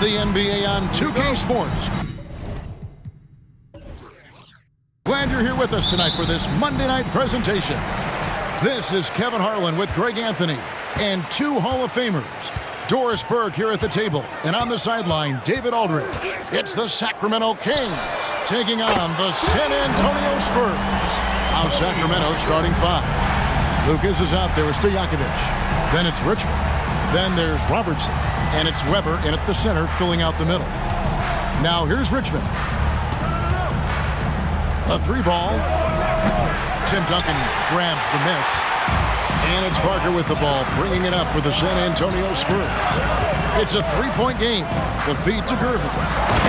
the NBA on 2K Sports. Glad you're here with us tonight for this Monday night presentation. This is Kevin Harlan with Greg Anthony and two Hall of Famers. Doris Burke here at the table, and on the sideline, David Aldridge. It's the Sacramento Kings taking on the San Antonio Spurs. Now Sacramento starting five. Lucas is out there with Stojakovic. Then it's Richmond. Then there's Robertson. And it's Weber in at the center, filling out the middle. Now here's Richmond. A three ball. Tim Duncan grabs the miss. And it's Parker with the ball, bringing it up for the San Antonio Spurs. It's a three-point game. The feed to Gervin.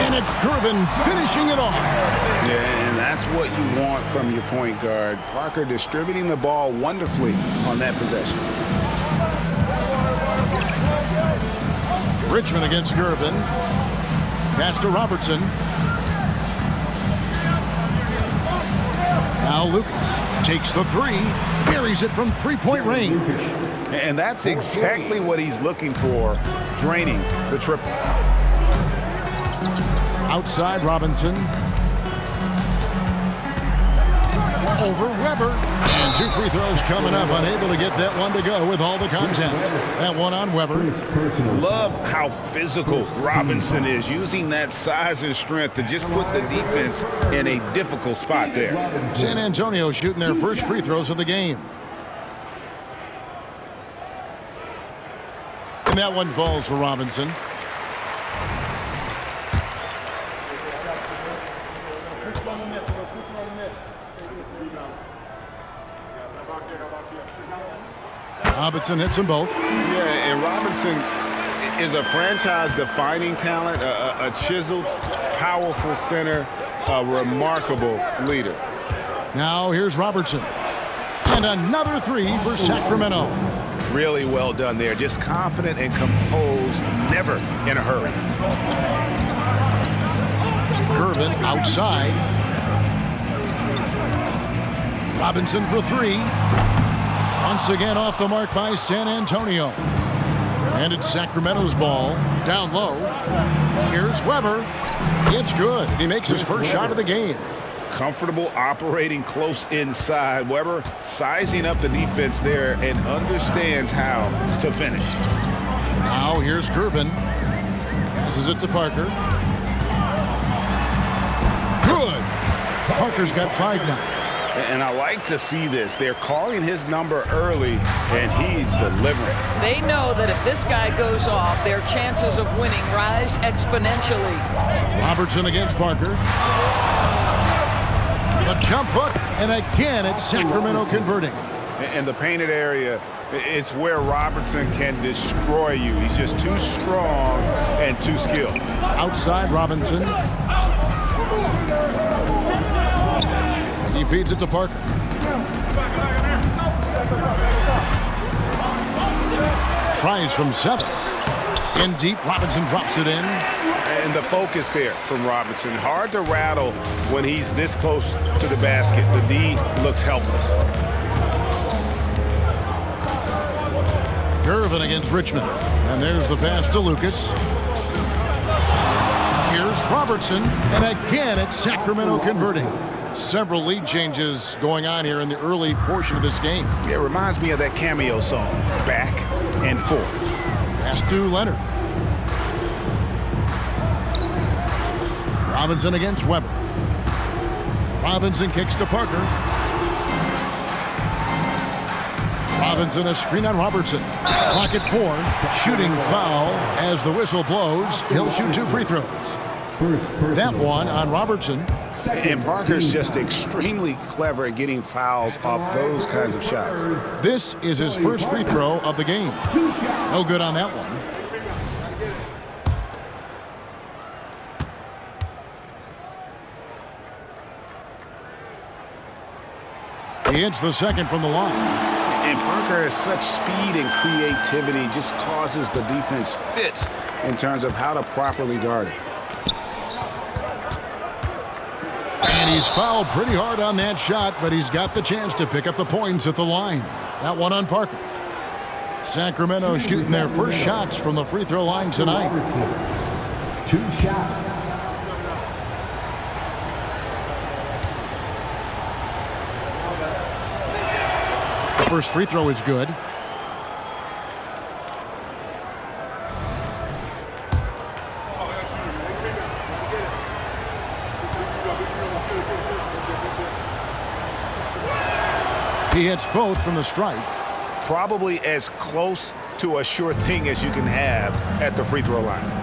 And it's Gervin finishing it off. Yeah, and that's what you want from your point guard. Parker distributing the ball wonderfully on that possession. Richmond against Gervin. Pass to Robertson. Now Lucas takes the three, buries it from three-point range. And that's exactly what he's looking for, draining the triple. Outside Robinson. Over Weber. And two free throws coming up, unable to get that one to go with all the content. That one on Weber. Love how physical Robinson is, using that size and strength to just put the defense in a difficult spot there. San Antonio shooting their first free throws of the game. And that one falls for Robinson. Robinson hits them both. Yeah, and Robinson is a franchise-defining talent, a chiseled, powerful center, a remarkable leader. Now here's Robertson. And another three for Sacramento. Really well done there. Just confident and composed, never in a hurry. Gervin outside. Robinson for three. Once again off the mark by San Antonio. And it's Sacramento's ball. Down low. Here's Weber. It's good. He makes his first shot of the game. Comfortable operating close inside. Weber sizing up the defense there and understands how to finish. Now here's Gervin. Passes it to Parker. Good. Parker's got five now. And I like to see this. They're calling his number early, and he's delivering. They know that if this guy goes off, their chances of winning rise exponentially. Robertson against Parker. The jump hook, and again it's Sacramento converting. And the painted area is where Robertson can destroy you. He's just too strong and too skilled. Outside Robinson. He feeds it to Parker. Tries from 7. In deep, Robinson drops it in. And the focus there from Robinson. Hard to rattle when he's this close to the basket. The D looks helpless. Gervin against Richmond. And there's the pass to Lucas. Here's Robertson. And again, it's Sacramento converting. Several lead changes going on here in the early portion of this game. It reminds me of that cameo song, Back and Forth. Pass to Leonard. Robinson against Weber. Robinson kicks to Parker. Robinson, a screen on Robertson. Clock at 4. Shooting foul as the whistle blows. He'll shoot two free throws. That one on Robertson. And Parker's just extremely clever at getting fouls off those kinds of shots. This is his first free throw of the game. No good on that one. He hits the second from the line. And Parker has such speed and creativity, just causes the defense fits in terms of how to properly guard it. And he's fouled pretty hard on that shot, but he's got the chance to pick up the points at the line. That one on Parker. Sacramento shooting their first shots from the free throw line tonight. 2 shots. The first free throw is good. He hits both from the stripe. Probably as close to a sure thing as you can have at the free throw line.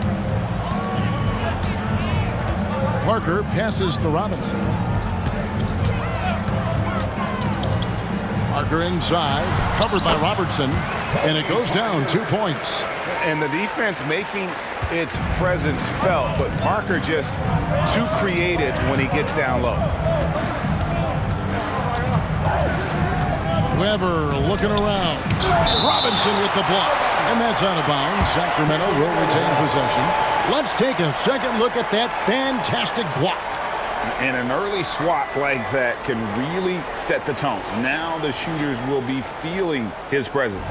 Parker passes to Robinson. Parker inside, covered by Robertson, and it goes down 2 points. And the defense making its presence felt, but Parker just too creative when he gets down low. Weber looking around. Robinson with the block. And that's out of bounds. Sacramento will retain possession. Let's take a second look at that fantastic block. And an early swat like that can really set the tone. Now the shooters will be feeling his presence.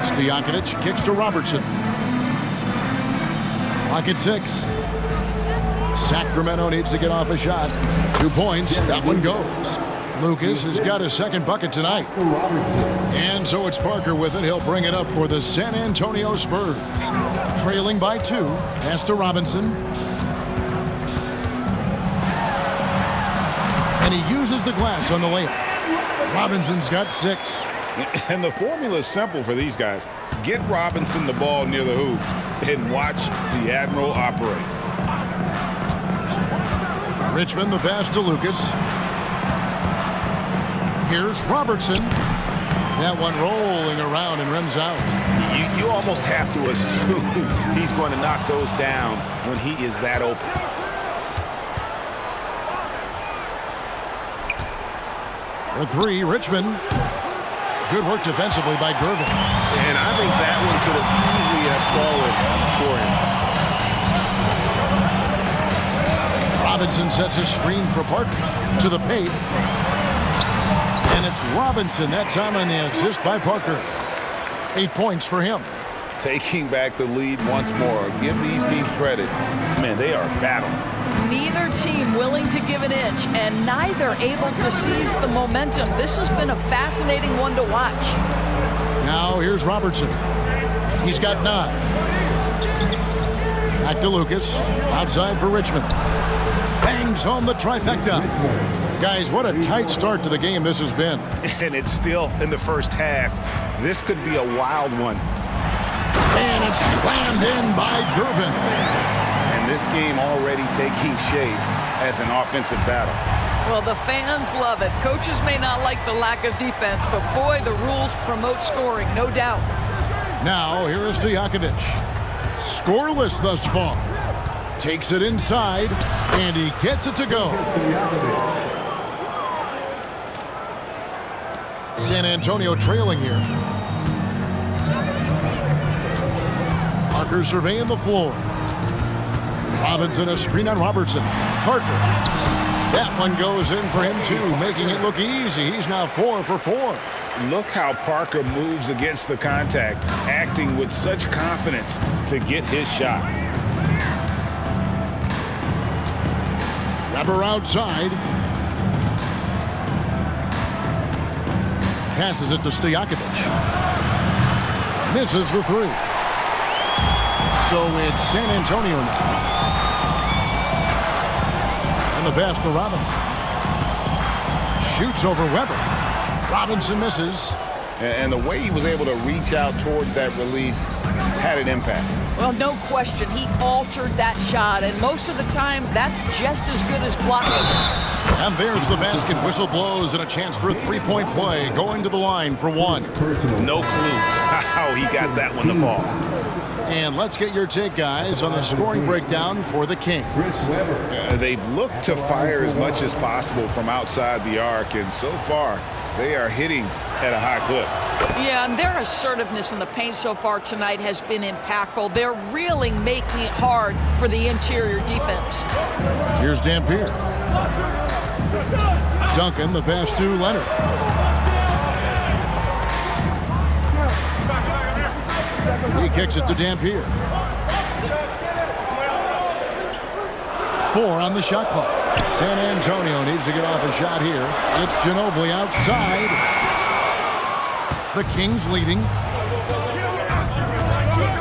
Stojakovic kicks to Robertson. Pocket 6. Sacramento needs to get off a shot. 2 points. That one goes. Lucas has got his second bucket tonight. And so it's Parker with it. He'll bring it up for the San Antonio Spurs. Trailing by 2. Pass to Robinson. And he uses the glass on the layup. Robinson's got 6. And the formula is simple for these guys. Get Robinson the ball near the hoop and watch the Admiral operate. Richmond the pass to Lucas. Here's Robertson. That one rolling around and runs out. You almost have to assume he's going to knock those down when he is that open. For 3, Richmond. Good work defensively by Gervin. And I think that one could have easily have fallen for him. Robinson sets a screen for Parker to the paint. And it's Robinson that time on the assist by Parker. 8 points for him. Taking back the lead once more. Give these teams credit. Man, they are battling. Neither team willing to give an inch, and neither able to seize the momentum. This has been a fascinating one to watch. Now here's Robertson. He's got 9. Back to Lucas. Outside for Richmond. Bangs home the trifecta. Guys, what a tight start to the game this has been. And it's still in the first half. This could be a wild one. And it's slammed in by Gervin. And this game already taking shape as an offensive battle. Well, the fans love it. Coaches may not like the lack of defense, but boy, the rules promote scoring, no doubt. Now, here is Stojakovic. Scoreless thus far. Takes it inside, and he gets it to go. San Antonio trailing here. Parker surveying the floor. Robinson a screen on Robertson. Parker. That one goes in for him too, making it look easy. He's now 4 for 4. Look how Parker moves against the contact, acting with such confidence to get his shot. Weber outside. Passes it to Stojakovic. Misses the 3. So it's San Antonio now. And the pass to Robinson. Shoots over Weber. Robinson misses. And the way he was able to reach out towards that release had an impact. Well, no question. He altered that shot, and most of the time, that's just as good as blocking. And there's the basket. Whistle blows and a chance for a three-point play. Going to the line for 1. No clue how he got that one to fall. And let's get your take, guys, on the scoring breakdown for the Kings. They've looked to fire as much as possible from outside the arc, and so far, they are hitting at a high clip. Yeah, and their assertiveness in the paint so far tonight has been impactful. They're really making it hard for the interior defense. Here's Dampier. Duncan, the pass to Leonard. He kicks it to Dampier. 4 on the shot clock. San Antonio needs to get off a shot here. It's Ginobili outside. The Kings leading.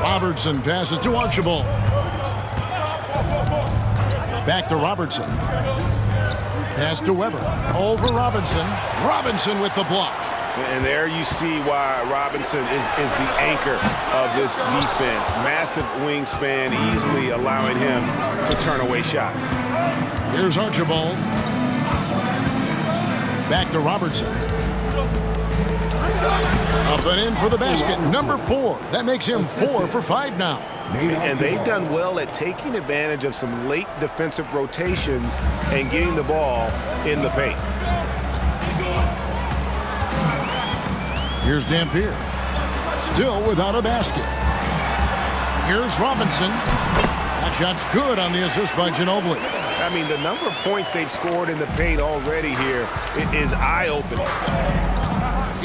Robertson passes to Archibald. Back to Robertson. Pass to Weber. Over Robinson. Robinson with the block. And there you see why Robinson is the anchor of this defense. Massive wingspan, easily allowing him to turn away shots. Here's Archibald. Back to Robertson. Up and in for the basket. Number 4. That makes him 4 for 5 now. And they've done well at taking advantage of some late defensive rotations and getting the ball in the paint. Here's Dampier. Still without a basket. Here's Robinson. That shot's good on the assist by Ginobili. I mean, the number of points they've scored in the paint already here is eye-opening.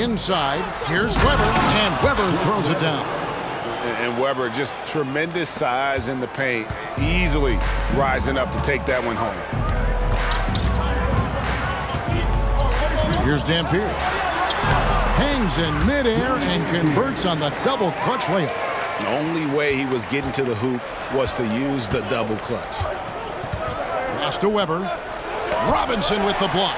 Inside, here's Weber, and Weber throws it down. And Weber, just tremendous size in the paint, easily rising up to take that one home. Here's Dampier. Hangs in midair and converts on the double clutch layup. The only way he was getting to the hoop was to use the double clutch. Pass to Weber. Robinson with the block.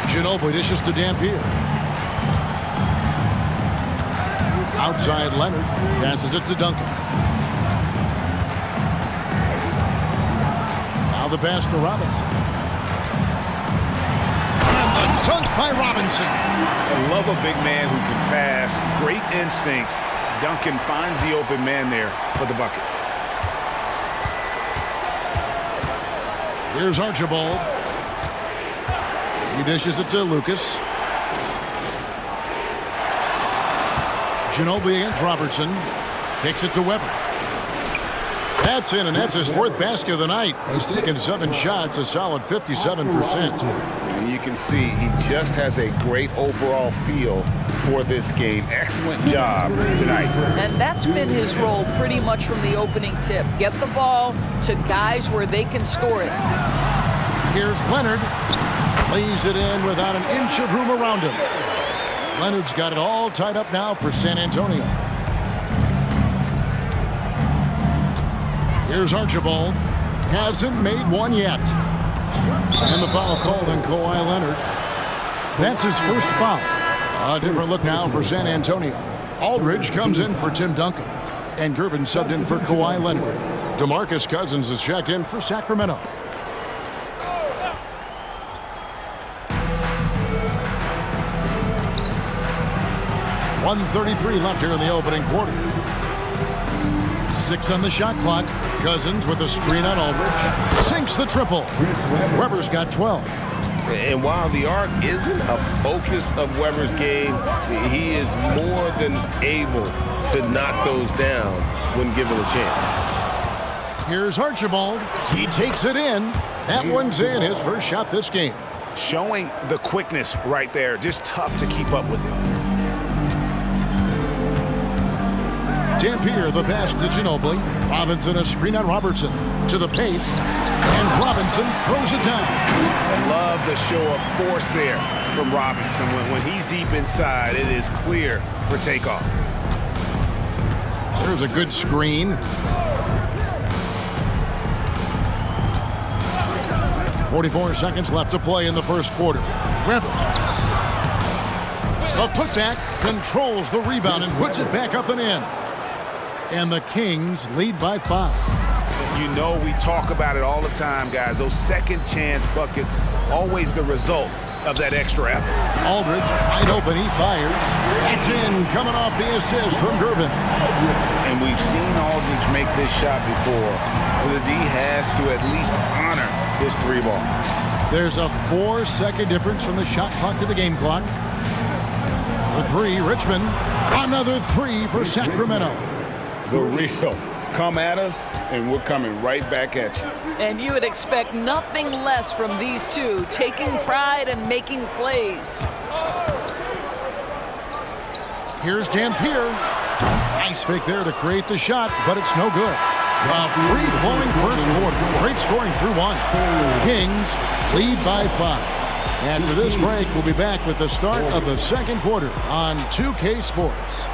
Ginobili dishes to Dampier. Outside Leonard. Passes it to Duncan. Now the pass to Robinson. Dunk by Robinson. I love a big man who can pass. Great instincts. Duncan finds the open man there for the bucket. Here's Archibald. He dishes it to Lucas. Ginobili against Robertson. Kicks it to Weber. That's in, and that's his 4th basket of the night. He's taken 7 shots, a solid 57%. And you can see he just has a great overall feel for this game. Excellent job tonight. And that's been his role pretty much from the opening tip. Get the ball to guys where they can score it. Here's Leonard. Lays it in without an inch of room around him. Leonard's got it all tied up now for San Antonio. Here's Archibald. Hasn't made one yet. And the foul called on Kawhi Leonard. That's his first foul. A different look now for San Antonio. Aldridge comes in for Tim Duncan. And Gervin subbed in for Kawhi Leonard. DeMarcus Cousins is checked in for Sacramento. .133 left here in the opening quarter. 6 on the shot clock. Cousins with a screen on Aldridge. Sinks the triple. Weber's got 12. And while the arc isn't a focus of Weber's game, he is more than able to knock those down when given a chance. Here's Archibald. He takes it in. That one's in, his first shot this game. Showing the quickness right there. Just tough to keep up with him. Dampier, the pass to Ginobili. Robinson, a screen on Robertson. To the paint. And Robinson throws it down. I love the show of force there from Robinson. When he's deep inside, it is clear for takeoff. There's a good screen. 44 seconds left to play in the first quarter. Weber. The putback controls the rebound and puts it back up and in. And the Kings lead by 5. You know we talk about it all the time, guys. Those second chance buckets, always the result of that extra effort. Aldridge wide open, he fires. It's in, coming off the assist from Gervin. And we've seen Aldridge make this shot before. The D has to at least honor his 3 ball. There's a 4-second difference from the shot clock to the game clock. For 3, Richmond. Another 3 for Sacramento. The real come at us, and we're coming right back at you. And you would expect nothing less from these two, taking pride and making plays. Here's Dampier. Nice fake there to create the shot, but it's no good. A free-flowing first quarter. Great scoring through one. Kings lead by 5. After this break, we'll be back with the start of the second quarter on 2K Sports.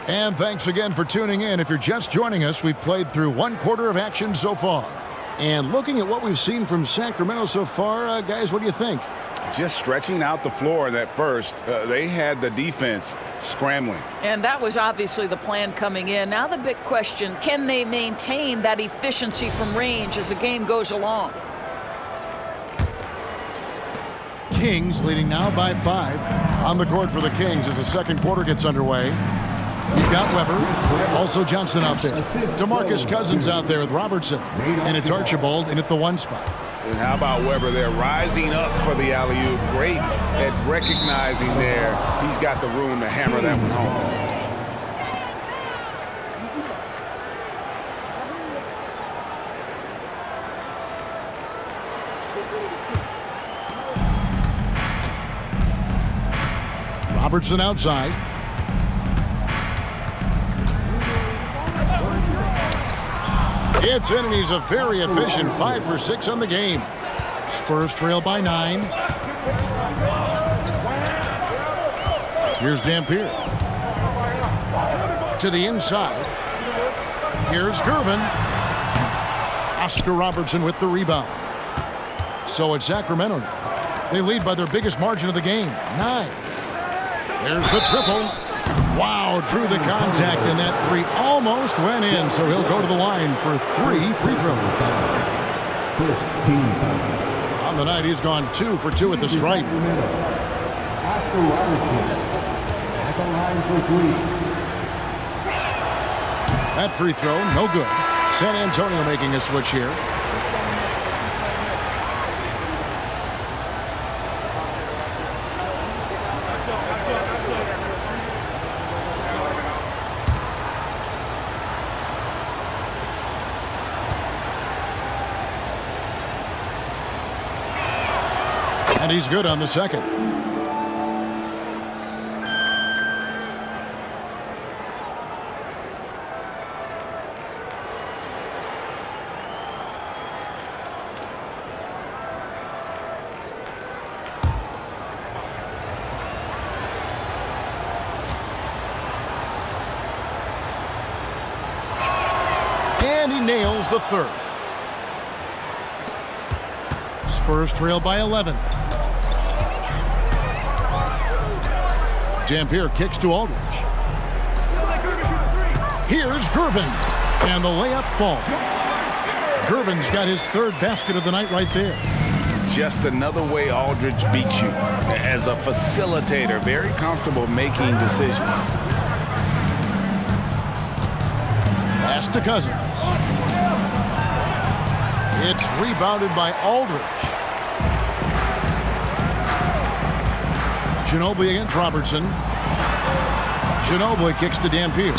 And thanks again for tuning in. If you're just joining us, we've played through one quarter of action so far. And looking at what we've seen from Sacramento so far, guys, what do you think? Just stretching out the floor in that first. They had the defense scrambling. And that was obviously the plan coming in. Now the big question, can they maintain that efficiency from range as the game goes along? Kings leading now by 5. On the court for the Kings as the second quarter gets underway. You've got Weber, also Johnson out there. DeMarcus Cousins out there with Robertson. And it's Archibald in at the 1 spot. And how about Weber there, rising up for the alley-oop. Great at recognizing there. He's got the room to hammer that one home. Robertson outside. It's in, and he's a very efficient 5 for 6 on the game. Spurs trail by 9. Here's Dampier. To the inside. Here's Gervin. Oscar Robertson with the rebound. So it's Sacramento now. They lead by their biggest margin of the game, 9. There's the triple. Wow, through the contact, and that 3 almost went in, so he'll go to the line for 3 free throws. First team. On the night, he's gone 2 for 2 at the stripe. Oscar Robertson at the line for 3. That free throw, no good. San Antonio making a switch here. And he's good on the second. And he nails the third. Spurs trail by 11. Dampier kicks to Aldridge. Here's Gervin. And the layup falls. Gervin's got his 3rd basket of the night right there. Just another way Aldridge beats you. As a facilitator, very comfortable making decisions. Pass to Cousins. It's rebounded by Aldridge. Ginobili against Robertson. Ginobili kicks to Dampier.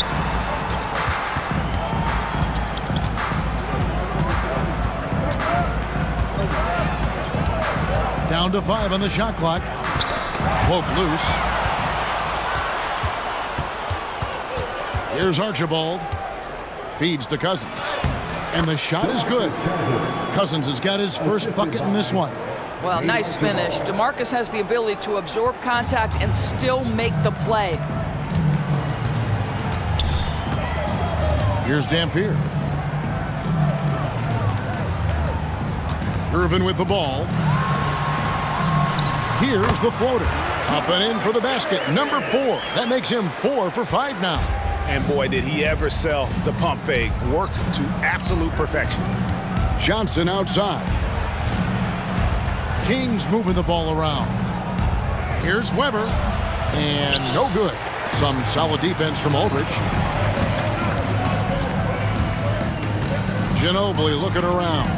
Down to 5 on the shot clock. Poke loose. Here's Archibald. Feeds to Cousins. And the shot is good. Cousins has got his first bucket in this one. Well, nice finish. DeMarcus has the ability to absorb contact and still make the play. Here's Dampier. Irvin with the ball. Here's the floater. Up and in for the basket. Number 4. That makes him 4 for 5 now. And boy, did he ever sell the pump fake. Worked to absolute perfection. Johnson outside. Kings moving the ball around. Here's Weber. And no good. Some solid defense from Aldridge. Ginobili looking around.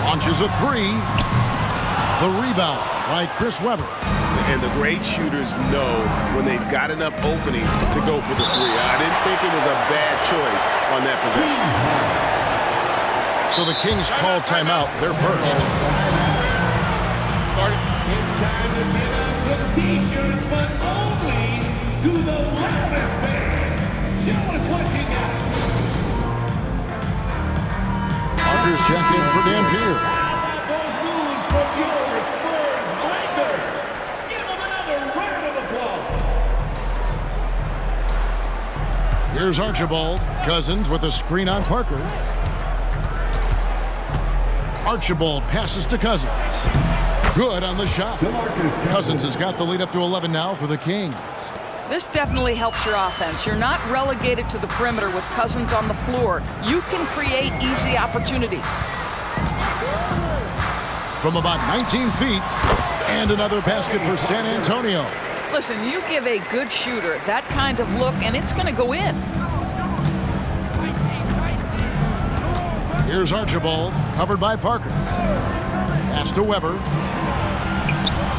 Launches a three. The rebound by Chris Webber. And the great shooters know when they've got enough opening to go for the three. I didn't think it was a bad choice on that possession. So the Kings call timeout. They're first. It's time to give out some t-shirts, but only to the loudest band. Show us what you got. Parker's checked in for Dampier. Those moves from your Spurs Lakers. Give them another round of applause. Here's Archibald. Cousins with a screen on Parker. Archibald passes to Cousins. Good on the shot. Cousins has got the lead up to 11 now for the Kings. This definitely helps your offense. You're not relegated to the perimeter with Cousins on the floor. You can create easy opportunities. From about 19 feet, and another basket for San Antonio. Listen, you give a good shooter that kind of look, and it's going to go in. Here's Archibald, covered by Parker. Pass to Webber.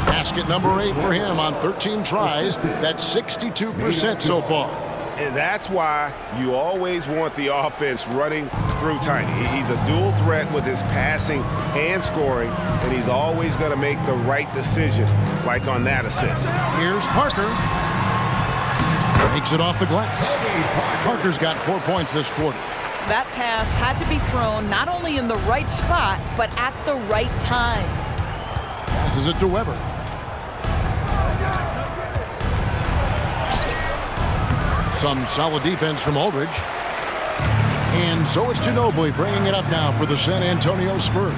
Basket number 8 for him on 13 tries. That's 62% so far. And that's why you always want the offense running through Tiny. He's a dual threat with his passing and scoring, and he's always going to make the right decision, like on that assist. Here's Parker. Takes it off the glass. Parker's got 4 points this quarter. That pass had to be thrown not only in the right spot, but at the right time. Passes it to Webber. Some solid defense from Aldridge. And so it's Ginobili bringing it up now for the San Antonio Spurs.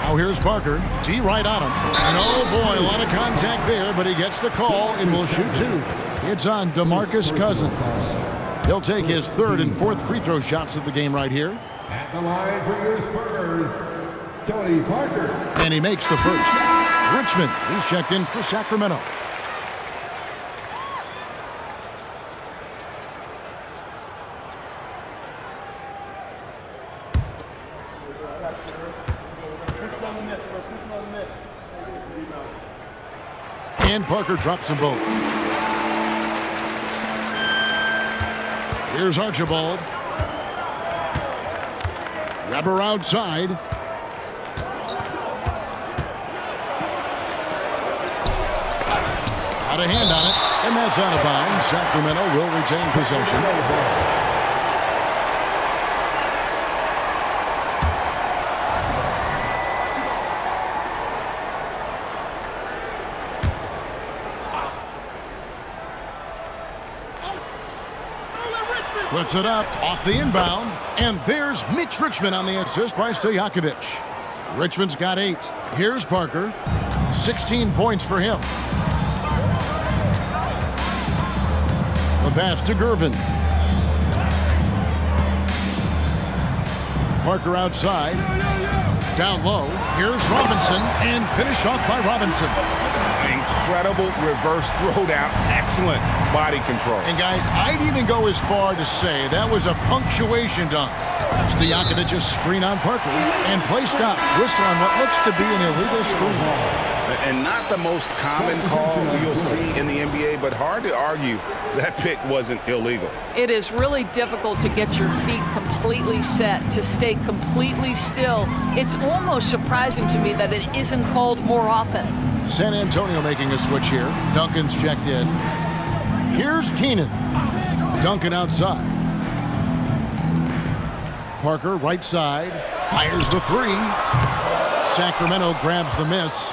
Now here's Parker. T right on him. And oh boy, a lot of contact there, but he gets the call and will shoot 2. It's on DeMarcus Cousins. He'll take his 3rd and 4th free throw shots of the game right here. At the line for your Spurs, Tony Parker. And he makes the first. Richmond, he's checked in for Sacramento. And Parker drops them both. Here's Archibald. Webber outside. Got a hand on it, and that's out of bounds. Sacramento will retain possession. Puts it up off the inbound, and there's Mitch Richmond on the assist by Stojakovic. Richmond's got 8. Here's Parker. 16 points for him. The pass to Gervin. Parker outside. Down low. Here's Robinson, and finished off by Robinson. Incredible reverse throwdown. Excellent body control. And guys, I'd even go as far to say that was a punctuation dunk. Stojakovic's screen on Parker, and play stops. Whistle on what looks to be an illegal screen. And not the most common call you'll see in the NBA, but hard to argue that pick wasn't illegal. It is really difficult to get your feet completely set, to stay completely still. It's almost surprising to me that it isn't called more often. San Antonio making a switch here. Duncan's checked in. Here's Keenan. Duncan outside. Parker right side. Fires the 3. Sacramento grabs the miss.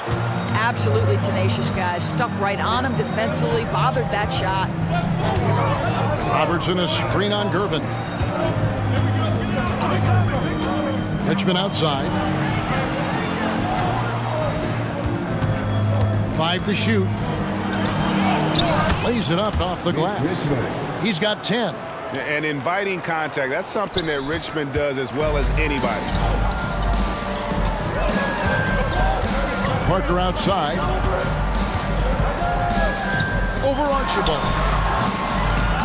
Absolutely tenacious, guys. Stuck right on him defensively, bothered that shot. Robertson a screen on Gervin. Richmond outside. 5 to shoot. Lays it up off the glass. He's got 10. And inviting contact, that's something that Richmond does as well as anybody. Parker outside. Over Archibald.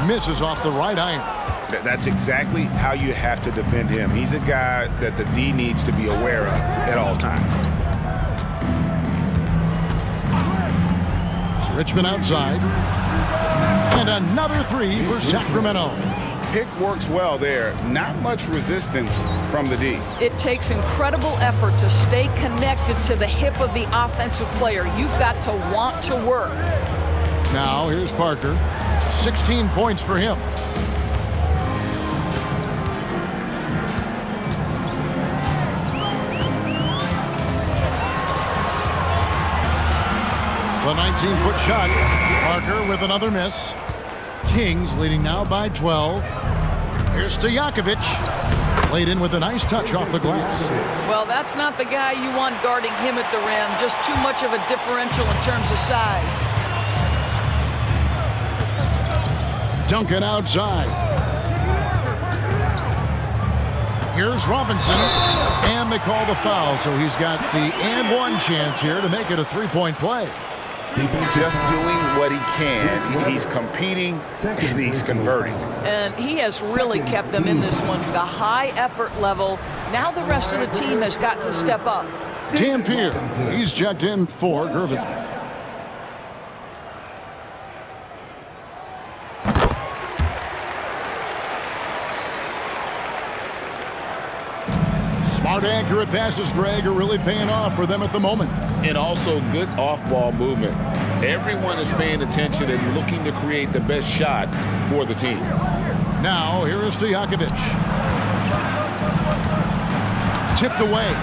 Misses off the right iron. That's exactly how you have to defend him. He's a guy that the D needs to be aware of at all times. Richmond outside. And another three for Sacramento. Pick works well there. Not much resistance from the D. It takes incredible effort to stay connected to the hip of the offensive player. You've got to want to work. Now here's Parker. 16 points for him. The 19-foot shot. Parker with another miss. Kings leading now by 12. Here's Stojakovic. Laid in with a nice touch off the glass. Well, that's not the guy you want guarding him at the rim. Just too much of a differential in terms of size. Duncan outside. Here's Robinson. And they call the foul, so he's got the and one chance here to make it a three-point play. Just doing what he can. He's competing and he's converting. And he has really kept them in this one. The high effort level. Now the rest of the team has got to step up. Dampier. He's checked in for Gervin. Smart, accurate passes, Greg, are really paying off for them at the moment. And also good off-ball movement. Everyone is paying attention and looking to create the best shot for the team. Now, here is Stojakovic. Tipped away.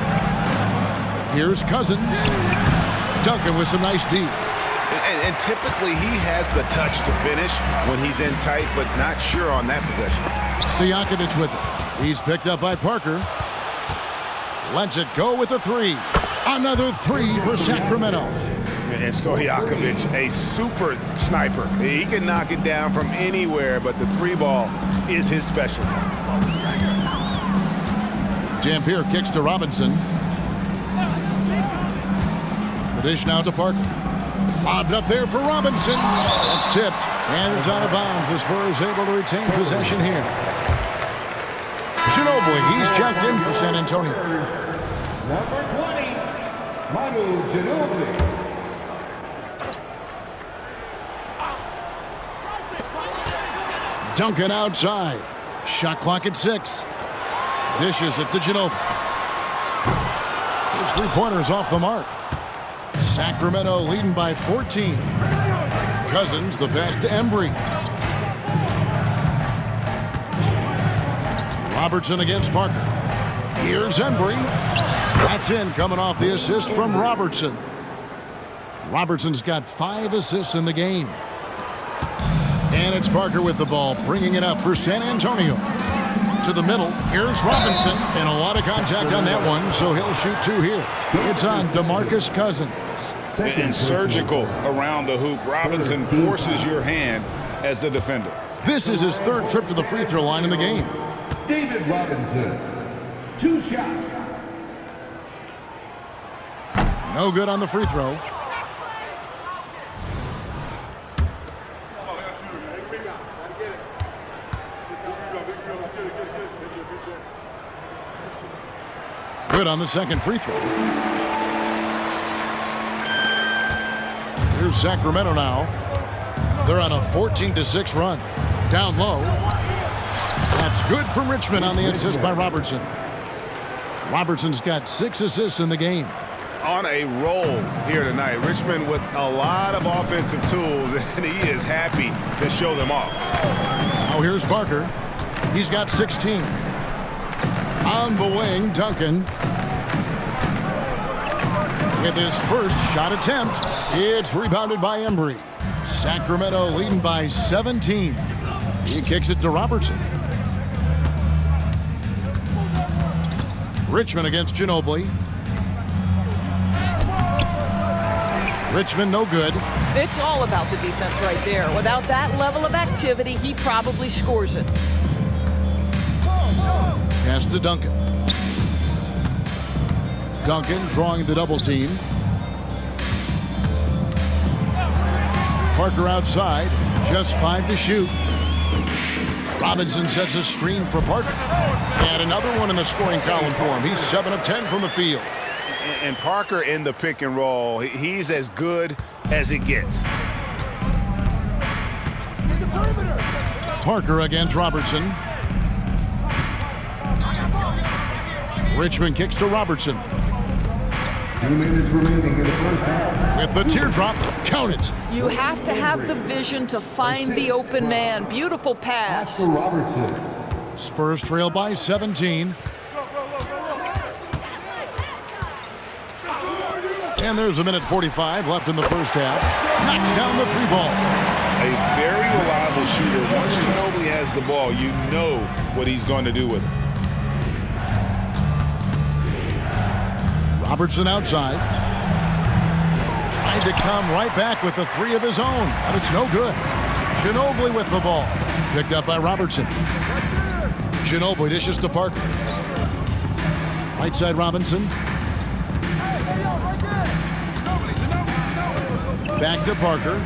Here's Cousins. Duncan with some nice D. And typically he has the touch to finish when he's in tight, but not sure on that possession. Stojakovic with it. He's picked up by Parker. Lets it go with a three. Another three for Sacramento. And Stojakovic, a super sniper. He can knock it down from anywhere, but the three ball is his specialty. Dampier kicks to Robinson. The dish now to Parker. Bobbed up there for Robinson. That's tipped, and it's out of bounds. The Spurs able to retain possession here. Ginobili, he's checked in for San Antonio. Number 20, Manu Ginobili. Duncan outside. Shot clock at 6. Dishes it to Ginobili. His three-pointers off the mark. Sacramento leading by 14. Cousins, the pass to Embry. Robertson against Parker. Here's Embry. That's in, coming off the assist from Robertson. Robertson's got 5 assists in the game. And it's Parker with the ball, bringing it up for San Antonio. To the middle, here's Robinson, and a lot of contact on that one, so he'll shoot 2 here. It's on DeMarcus Cousins. And surgical around the hoop. Robinson forces your hand as the defender. This is his 3rd trip to the free throw line in the game. David Robinson, 2 shots. No good on the free throw. Good on the 2nd free throw. Here's Sacramento now. They're on a 14-6 run. Down low. That's good from Richmond on the assist by Robertson. Robertson's got 6 assists in the game. On a roll here tonight. Richmond with a lot of offensive tools, and he is happy to show them off. Now here's Parker. He's got 16. On the wing, Duncan. With his first shot attempt, it's rebounded by Embry. Sacramento leading by 17. He kicks it to Robertson. Richmond against Ginobili. Richmond no good. It's all about the defense right there. Without that level of activity, he probably scores it. Pass to Duncan. Duncan drawing the double team. Parker outside. Just 5 to shoot. Robinson sets a screen for Parker. And another one in the scoring column for him. He's 7 of 10 from the field. And Parker in the pick and roll, he's as good as it gets. Parker against Robertson. Richmond kicks to Robertson. 2 minutes remaining in the first half. With the teardrop, count it. You have to have the vision to find the open man. Beautiful pass. Oscar Robertson. Spurs trail by 17. And there's a minute 45 left in the first half. Knocks down the 3-ball. A very reliable shooter. Once Ginobili has the ball, you know what he's going to do with it. Robertson outside. Trying to come right back with the 3 of his own, but it's no good. Ginobili with the ball. Picked up by Robertson. Ginobili dishes to Parker. Right side Robinson. Back to Parker.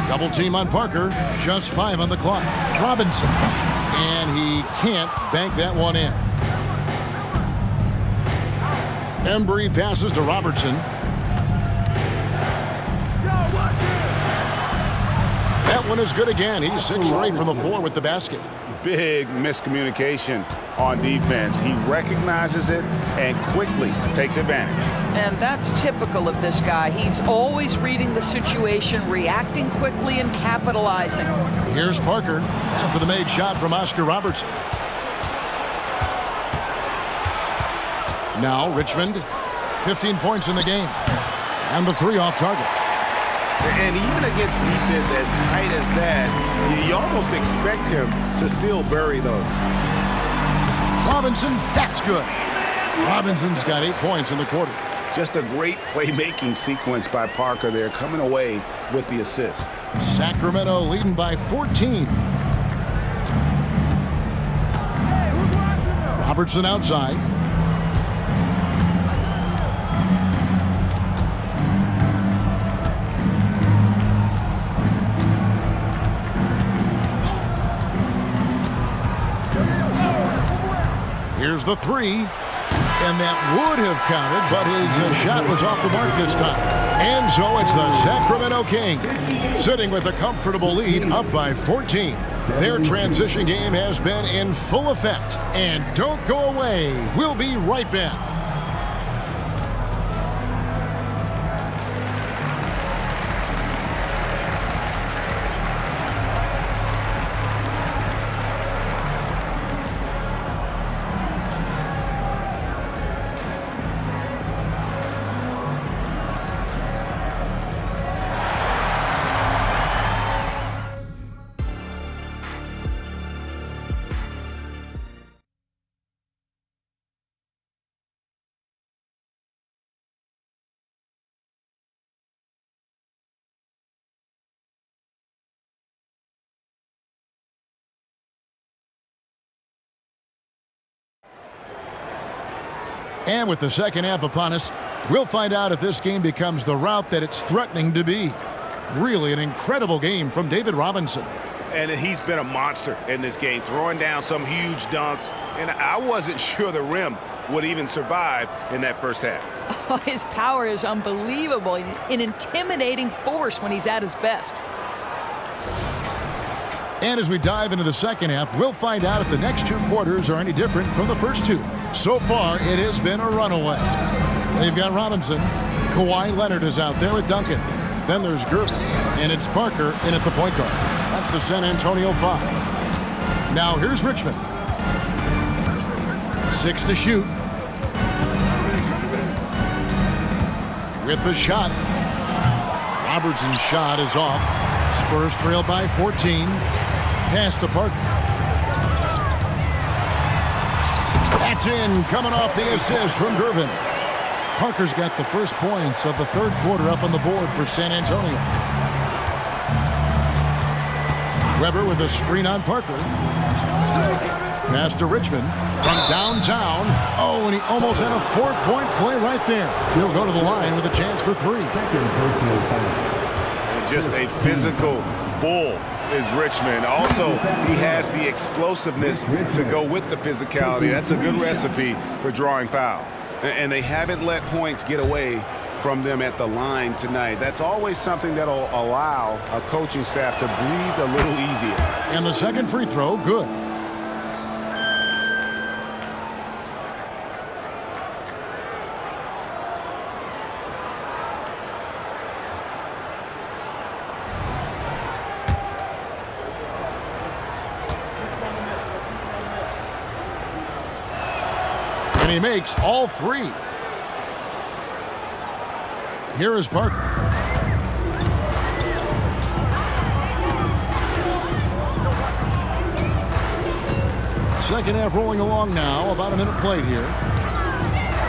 Double team on Parker. Just 5 on the clock. Robinson. And he can't bank that one in. Embry passes to Robertson. That one is good again. He's 6 straight from the floor with the basket. Big miscommunication on defense. He recognizes it and quickly takes advantage. And that's typical of this guy. He's always reading the situation, reacting quickly, and capitalizing. Here's Parker after the made shot from Oscar Robertson. Now Richmond, 15 points in the game. And the 3 off target. And even against defense as tight as that, you almost expect him to still bury those. Robinson, that's good. Robinson's got 8 points in the quarter. Just a great playmaking sequence by Parker there, coming away with the assist. Sacramento leading by 14. Robertson outside. Here's the 3, and that would have counted, but his shot was off the mark this time. And so it's the Sacramento Kings sitting with a comfortable lead up by 14. Their transition game has been in full effect. And don't go away. We'll be right back. And with the second half upon us, we'll find out if this game becomes the route that it's threatening to be. Really an incredible game from David Robinson. And he's been a monster in this game, throwing down some huge dunks. And I wasn't sure the rim would even survive in that first half. Oh, his power is unbelievable, an intimidating force when he's at his best. And as we dive into the second half, we'll find out if the next 2 quarters are any different from the first 2. So far, it has been a runaway. They've got Robinson. Kawhi Leonard is out there with Duncan. Then there's Gervin. And it's Parker in at the point guard. That's the San Antonio 5. Now here's Richmond. 6 to shoot. With the shot. Robertson's shot is off. Spurs trail by 14. Pass to Parker. That's in, coming off the assist from Gervin. Parker's got the first points of the third quarter up on the board for San Antonio. Weber with a screen on Parker. Pass to Richmond from downtown. Oh, and he almost had a 4-point play right there. He'll go to the line with a chance for 3. Second personal foul. Just a physical bull is Richmond. Also, he has the explosiveness to go with the physicality. That's a good recipe for drawing fouls. And they haven't let points get away from them at the line tonight. That's always something that'll allow a coaching staff to breathe a little easier. And the second free throw, good. And he makes all three. Here is Parker. Second half rolling along now. About a minute played here.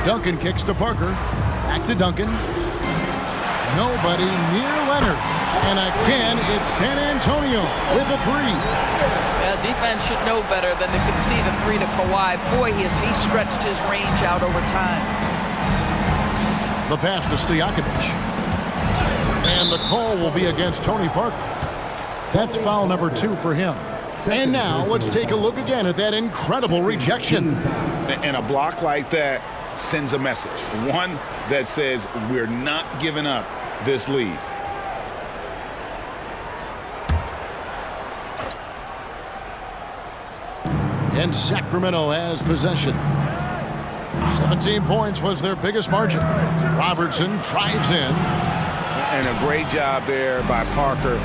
Duncan kicks to Parker. Back to Duncan. Nobody near Leonard. And again, it's San Antonio with a three. Yeah, defense should know better than to concede a three to Kawhi. Boy, he stretched his range out over time. The pass to Stojakovic. And the call will be against Tony Parker. That's foul number 2 for him. And now let's take a look again at that incredible rejection. And a block like that sends a message. One that says we're not giving up this lead. And Sacramento has possession. 17 points was their biggest margin. Robertson drives in. And a great job there by Parker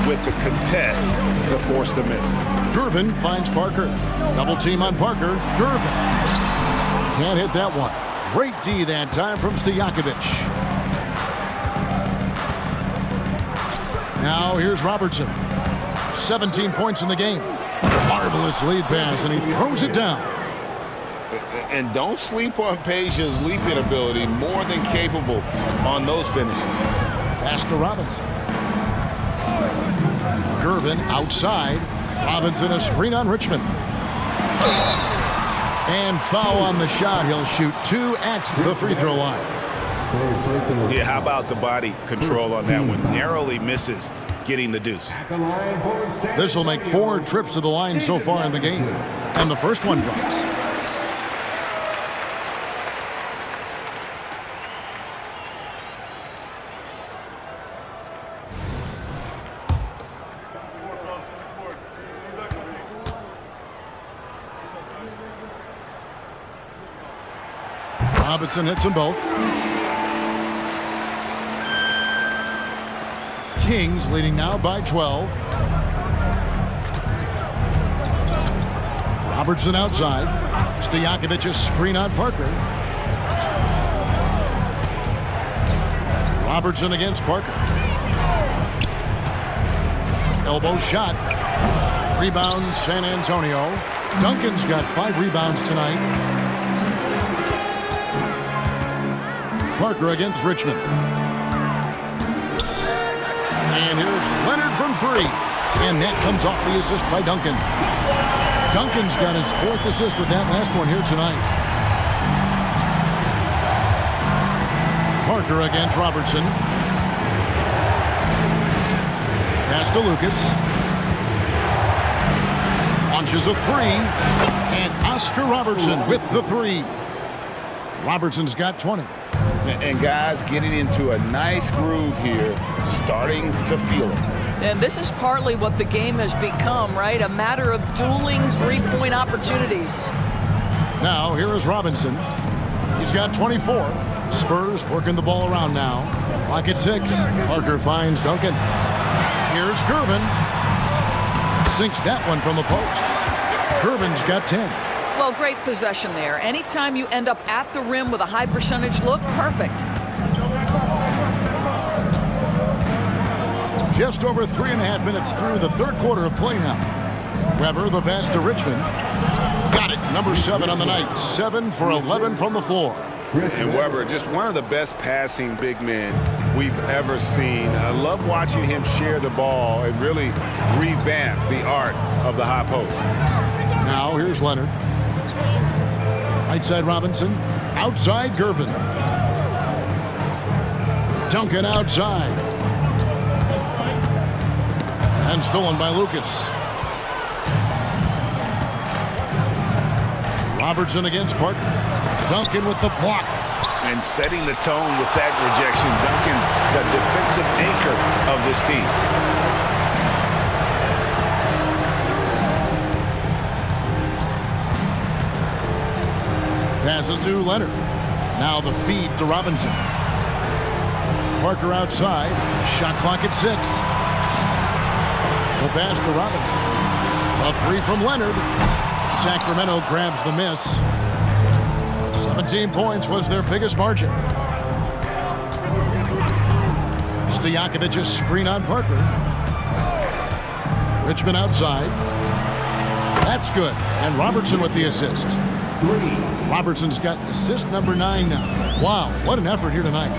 with the contest to force the miss. Gervin finds Parker. Double team on Parker. Gervin. Can't hit that one. Great D that time from Stojakovic. Now here's Robertson. 17 points in the game. Marvelous lead pass, and he throws it down. And don't sleep on Peja's leaping ability. More than capable on those finishes. Pass to Robinson. Gervin outside. Robinson a screen on Richmond. And foul on the shot. He'll shoot 2 at the free throw line. Yeah, how about the body control on that one? Narrowly misses getting the deuce. This will make 4 trips to the line so far in the game. And the first one drops. Robinson hits them both. Kings leading now by 12. Robertson outside. Stojakovic screen on Parker. Robertson against Parker. Elbow shot. Rebound San Antonio. Duncan's got 5 rebounds tonight. Parker against Richmond. And here's Leonard from 3. And that comes off the assist by Duncan. Duncan's got his 4th assist with that last one here tonight. Parker against Robertson. Pass to Lucas. Launches a 3. And Oscar Robertson with the 3. Robertson's got 20. And guys getting into a nice groove here, starting to feel it. And this is partly what the game has become, right? A matter of dueling three-point opportunities. Now, here is Robinson. He's got 24. Spurs working the ball around now. Clock at 6. Parker finds Duncan. Here's Gervin. Sinks that one from the post. Gervin's got 10. Well, great possession there. Anytime you end up at the rim with a high percentage look, perfect. Just over 3.5 minutes through the third quarter of play now. Weber, the pass to Richmond. Got it. Number 7 on the night. 7 for 11 from the floor. And Weber, just one of the best passing big men we've ever seen. I love watching him share the ball and really revamp the art of the high post. Now here's Leonard. Right side Robinson. Outside Gervin. Duncan outside. And stolen by Lucas. Robertson against Parker. Duncan with the block. And setting the tone with that rejection. Duncan, the defensive anchor of this team. Passes to Leonard. Now the feed to Robinson. Parker outside. Shot clock at 6. The pass to Robinson. A 3 from Leonard. Sacramento grabs the miss. 17 points was their biggest margin. Stojakovic's screen on Parker. Richmond outside. That's good. And Robertson with the assist. Robertson's got assist number 9 now. Wow, what an effort here tonight.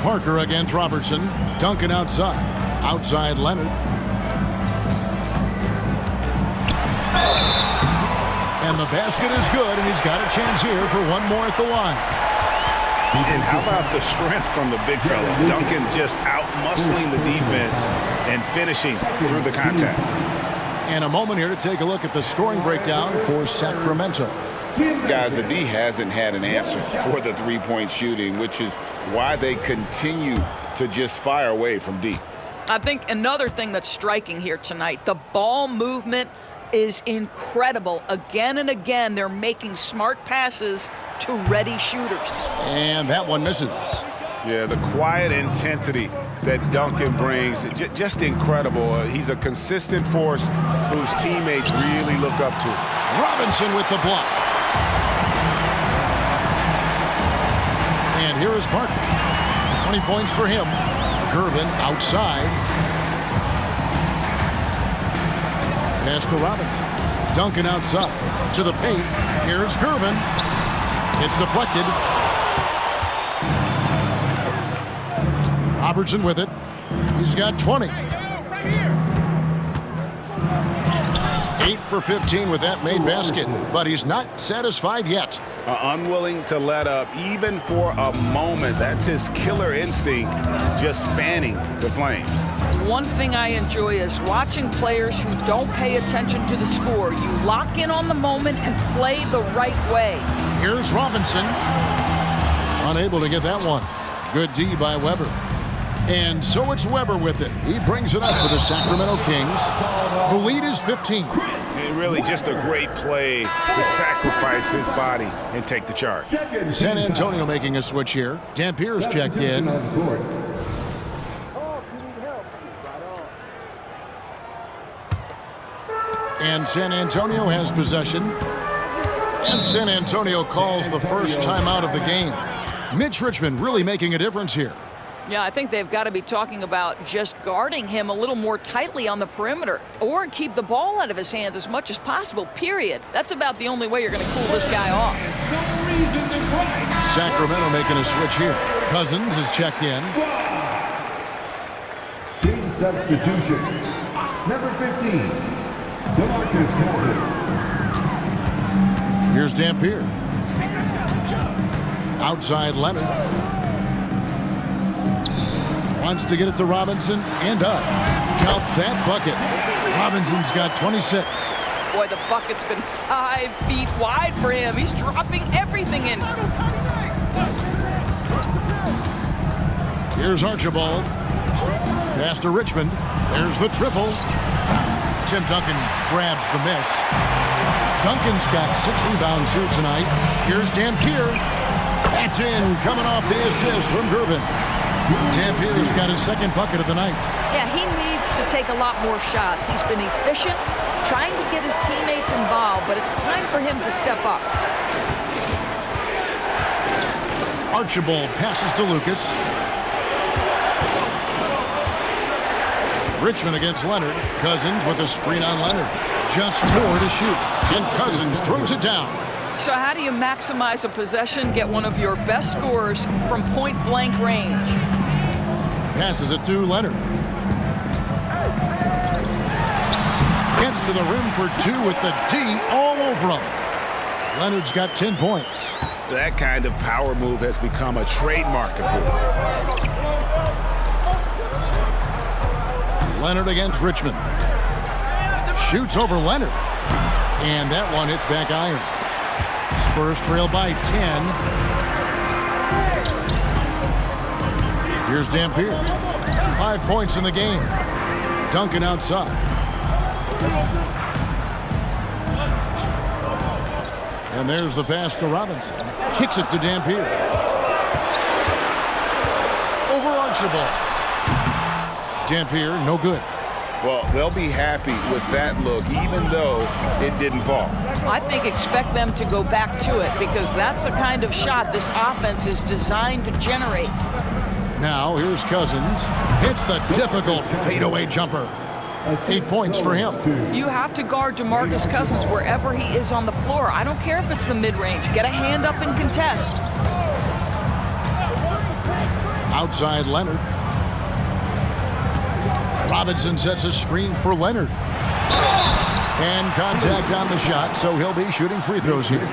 Parker against Robertson. Duncan outside. Outside Leonard. And the basket is good, and he's got a chance here for one more at the line. And how about the strength from the big fella? Duncan just out-muscling the defense and finishing through the contact. And a moment here to take a look at the scoring breakdown for Sacramento. Guys, the D hasn't had an answer for the three-point shooting, which is why they continue to just fire away from deep. I think another thing that's striking here tonight, the ball movement is incredible. Again and again, they're making smart passes to ready shooters. And that one misses. Yeah, the quiet intensity that Duncan brings, just incredible. He's a consistent force whose teammates really look up to. Robinson with the block. And here is Parker. 20 points for him. Gervin outside. Pass to Robinson. Duncan outside. To the paint. Here's Gervin. It's deflected. Robertson with it. He's got 20. 8 for 15 with that made basket, but he's not satisfied yet. Unwilling to let up even for a moment. That's his killer instinct, just fanning the flames. One thing I enjoy is watching players who don't pay attention to the score. You lock in on the moment and play the right way. Here's Robinson. Unable to get that one. Good D by Weber. And so it's Weber with it. He brings it up for the Sacramento Kings. The lead is 15. And really just a great play to sacrifice his body and take the charge. San Antonio making a switch here. Dampier's checked in. And San Antonio has possession. And San Antonio calls the first timeout of the game. Mitch Richmond really making a difference here. Yeah, I think they've got to be talking about just guarding him a little more tightly on the perimeter or keep the ball out of his hands as much as possible, period. That's about the only way you're going to cool this guy off. Sacramento making a switch here. Cousins is checked in. Team substitution. Number 15, DeMarcus Cousins. Here's Dampier. Outside Leonard. Wants to get it to Robinson and does. Count that bucket. Robinson's got 26. Boy, the bucket's been 5 feet wide for him. He's dropping everything in. Here's Archibald. Pass to Richmond. There's the triple. Tim Duncan grabs the miss. Duncan's got 6 rebounds here tonight. Here's Dampier. That's in, coming off the assist from Gervin. Dampier's got his second bucket of the night. Yeah, he needs to take a lot more shots. He's been efficient, trying to get his teammates involved, but it's time for him to step up. Archibald passes to Lucas. Richmond against Leonard. Cousins with a screen on Leonard. Just 4 to shoot. And Cousins throws it down. So how do you maximize a possession, get one of your best scorers from point-blank range? Passes it to Leonard. Gets to the rim for 2 with the D all over him. Leonard's got 10 points. That kind of power move has become a trademark of his. Leonard against Richmond. Shoots over Leonard. And that one hits back iron. Spurs trail by 10. Here's Dampier. 5 points in the game. Duncan outside. And there's the pass to Robinson. Kicks it to Dampier. Over Archibald. Dampier, no good. Well, they'll be happy with that look, even though it didn't fall. I think expect them to go back to it because that's the kind of shot this offense is designed to generate. Now, here's Cousins. Hits the difficult fadeaway jumper. 8 points for him. You have to guard DeMarcus Cousins wherever he is on the floor. I don't care if it's the mid-range. Get a hand up and contest. Outside Leonard. Robinson sets a screen for Leonard. And contact on the shot, so he'll be shooting free throws here.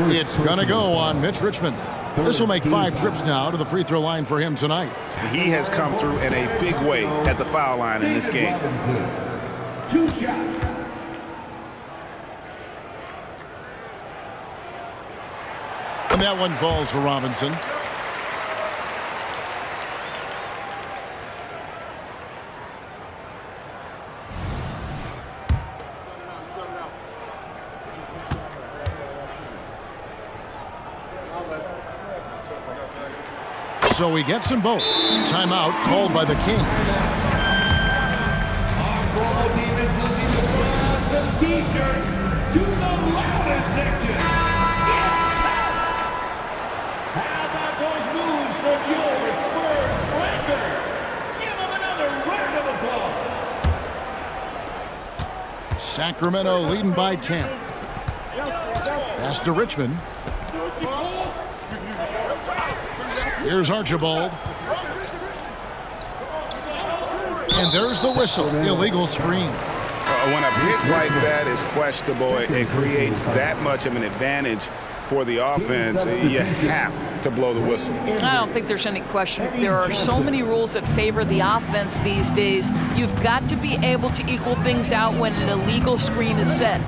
It's going to go on Mitch Richmond. This will make 5 trips now to the free throw line for him tonight. He has come through in a big way at the foul line in this game. 2 shots. And that one falls for Robinson. So he gets them both. Timeout called by the Kings. Our football team is looking to put on some T-shirts to the loudest section. How about those moves from your Spurs record? Give them another round of applause. Sacramento leading by 10. Pass to Richmond. Here's Archibald. And there's the whistle. Illegal screen. When a pick like that is questionable, it creates that much of an advantage for the offense. You have to blow the whistle. I don't think there's any question. There are so many rules that favor the offense these days. You've got to be able to equal things out when an illegal screen is set.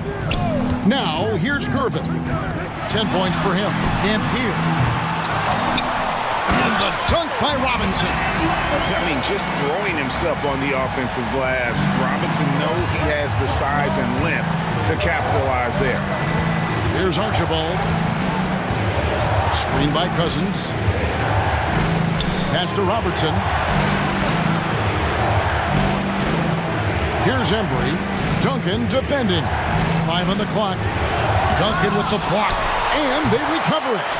Now, here's Gervin. 10 points for him. Dampier. And the dunk by Robinson. I mean, just throwing himself on the offensive glass, Robinson knows he has the size and length to capitalize there. Here's Archibald. Screen by Cousins. Pass to Robertson. Here's Embry. Duncan defending. 5 on the clock. Duncan with the block. And they recover it.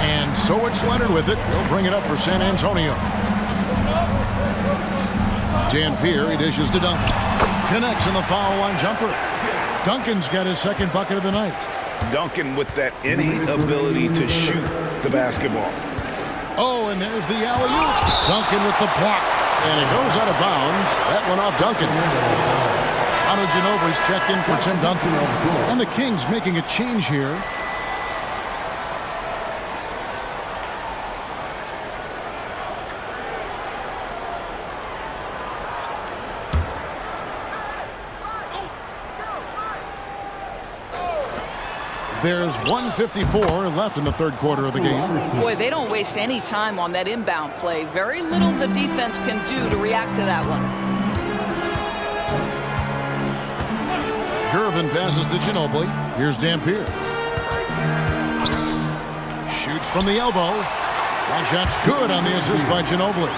And so it's Leonard with it. He'll bring it up for San Antonio. Dampier, he dishes to Duncan. Connects in the foul line jumper. Duncan's got his second bucket of the night. Duncan with that innate ability to shoot the basketball. Oh, and there's the alley-oop. Duncan with the block. And it goes out of bounds. That one off Duncan. Manu Ginobili's checked in for Tim Duncan. And the Kings making a change here. There's 1:54 left in the third quarter of the game. Boy, they don't waste any time on that inbound play. Very little the defense can do to react to that one. Gervin passes to Ginobili. Here's Dampier. Shoots from the elbow. One shot's good on the assist by Ginobili.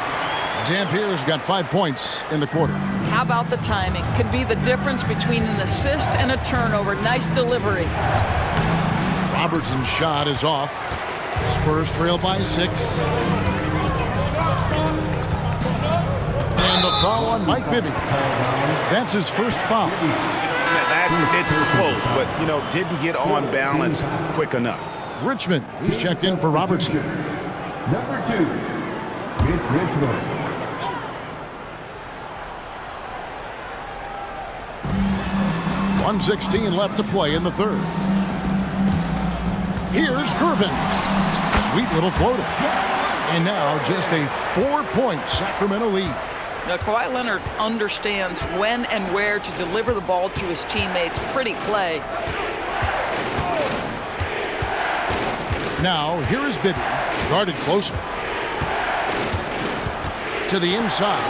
Dampier's got 5 points in the quarter. How about the timing? Could be the difference between an assist and a turnover. Nice delivery. Robertson's shot is off. Spurs trail by 6. And the foul on Mike Bibby. That's his first foul. It's close, but, didn't get on balance quick enough. Richmond, he's checked in for Robertson. Number 2, Mitch Richmond. .116 left to play in the third. Here's Gervin. Sweet little floater. And now just a 4-point Sacramento lead. Now, Kawhi Leonard understands when and where to deliver the ball to his teammates. Pretty play. Now, here is Bibby, guarded closer. To the inside.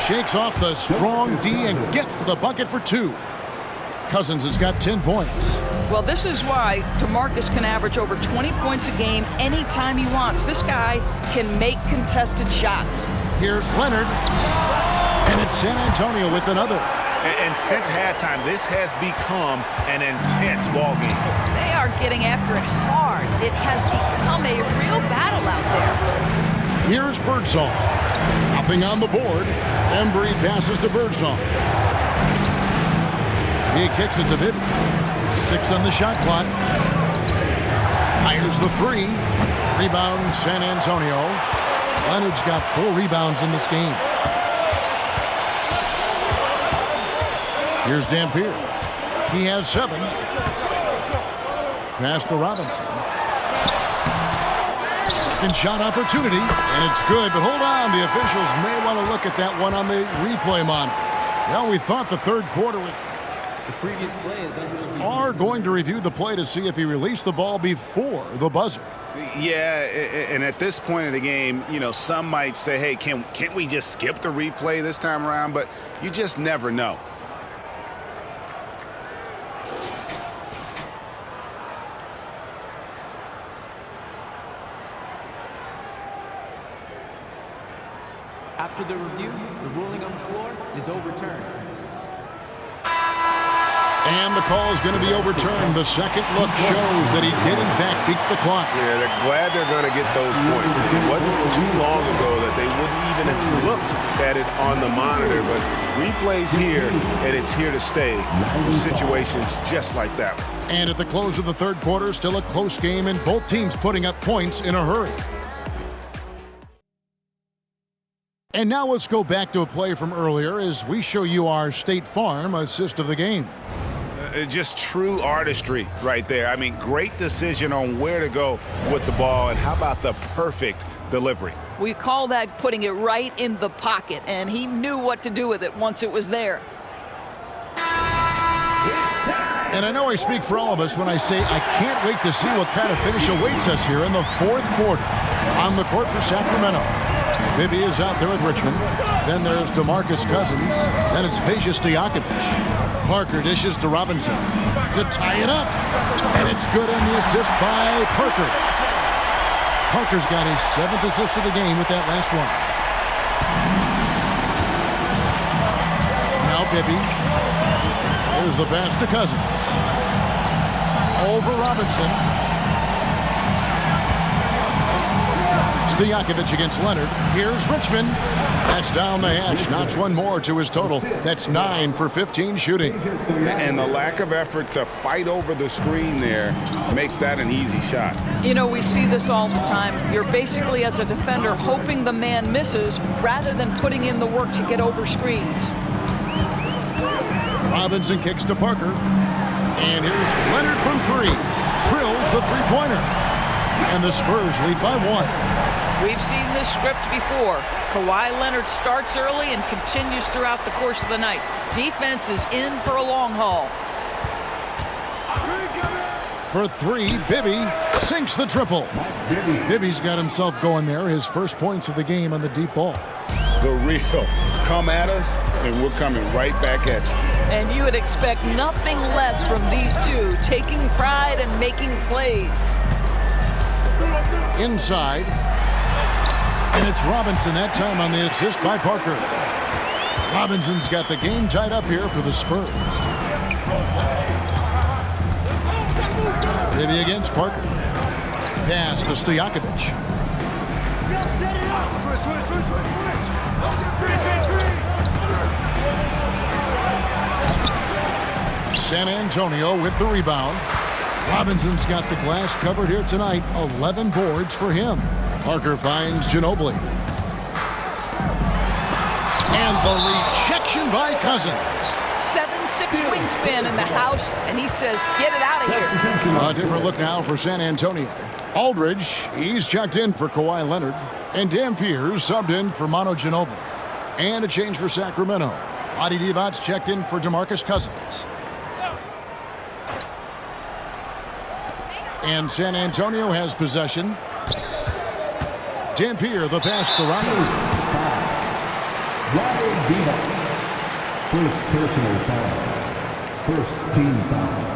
Shakes off the strong D and gets the bucket for 2. Cousins has got 10 points. Well, this is why DeMarcus can average over 20 points a game anytime he wants. This guy can make contested shots. Here's Leonard. And it's San Antonio with another. And since halftime, this has become an intense ball game. They are getting after it hard. It has become a real battle out there. Here's Birdsong. Nothing on the board. Embry passes to Birdsong. He kicks it to Bibby. 6 on the shot clock. Fires the 3. Rebound San Antonio. Leonard's got 4 rebounds in this game. Here's Dampier. He has 7. Pass to Robinson. Second shot opportunity, and it's good, but hold on. The officials may want to look at that one on the replay monitor. Well, we thought the third quarter was... The previous play is under... Are going to review the play to see if he released the ball before the buzzer. Yeah, and at this point of the game, you know, some might say, hey, can't we just skip the replay this time around? But you just never know. After the review, the ruling on the floor is overturned. And the call is going to be overturned. The second look shows that he did, in fact, beat the clock. Yeah, they're glad they're going to get those points. It wasn't too long ago that they wouldn't even have looked at it on the monitor, but replay's here, and it's here to stay for situations just like that. And at the close of the third quarter, still a close game, and both teams putting up points in a hurry. And now let's go back to a play from earlier as we show you our State Farm assist of the game. Just true artistry right there. I mean, great decision on where to go with the ball, and how about the perfect delivery? We call that putting it right in the pocket, and he knew what to do with it once it was there. And I know I speak for all of us when I say I can't wait to see what kind of finish awaits us here in the fourth quarter. On the court for Sacramento, Bibby is out there with Richmond. Then there's DeMarcus Cousins. Then it's Peja Stojakovic. Parker dishes to Robinson to tie it up. And it's good on the assist by Parker. Parker's got his 7th assist of the game with that last one. Now Bibby. There's the pass to Cousins. Over Robinson. Stojakovic against Leonard. Here's Richmond. That's down the hatch. Knocks one more to his total. That's 9 for 15 shooting. And the lack of effort to fight over the screen there makes that an easy shot. You know, we see this all the time. You're basically, as a defender, hoping the man misses rather than putting in the work to get over screens. Robinson kicks to Parker. And here's Leonard from 3. Drills the three-pointer. And the Spurs lead by 1. We've seen this script before. Kawhi Leonard starts early and continues throughout the course of the night. Defense is in for a long haul. For 3, Bibby sinks the triple. Bibby's got himself going there. His first points of the game on the deep ball. The real come at us, and we're coming right back at you. And you would expect nothing less from these two, taking pride and making plays. Inside. And it's Robinson that time on the assist by Parker. Robinson's got the game tied up here for the Spurs. Bibby against Parker. Pass to Stojakovic. San Antonio with the rebound. Robinson's got the glass covered here tonight. 11 boards for him. Parker finds Ginobili. And the rejection by Cousins. 7'6" wingspan in the house, and he says, get it out of here. A different look now for San Antonio. Aldridge, he's checked in for Kawhi Leonard. And Dampier subbed in for Manu Ginobili. And a change for Sacramento. Adi Divac checked in for DeMarcus Cousins. And San Antonio has possession. Dampier, the pass to Robinson. Adi Divac. First personal foul. First team foul.